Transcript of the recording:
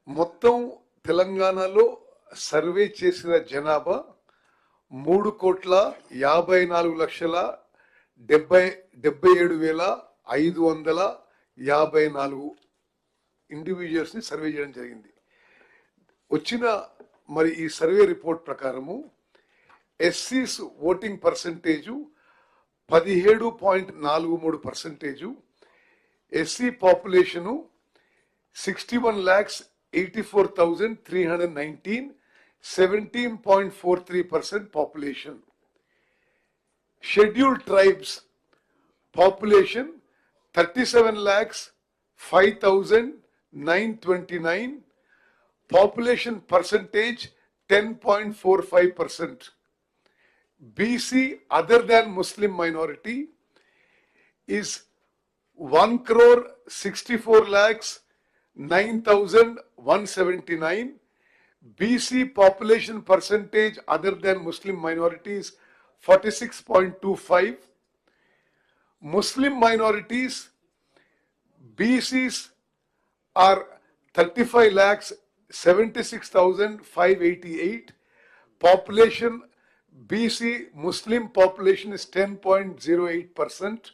మొత్తం తెలంగాణలో సర్వే చేసిన జనాభా 3,54,77,554 ఇండివిజువల్స్ ని సర్వే చేయడం జరిగింది. వచ్చిన మరి ఈ సర్వే రిపోర్ట్ ప్రకారము ఎస్సీస్ voting percentage 17.43%, SC population 61,84,319, 17.43% population. Scheduled tribes population 37,05,929, population percentage 10.45%. BC other than Muslim minority is 1,64,09,179. BC population percentage other than Muslim minorities 46.25. Muslim minorities BCs are 35,76,588. Population BC Muslim population is 10.08%.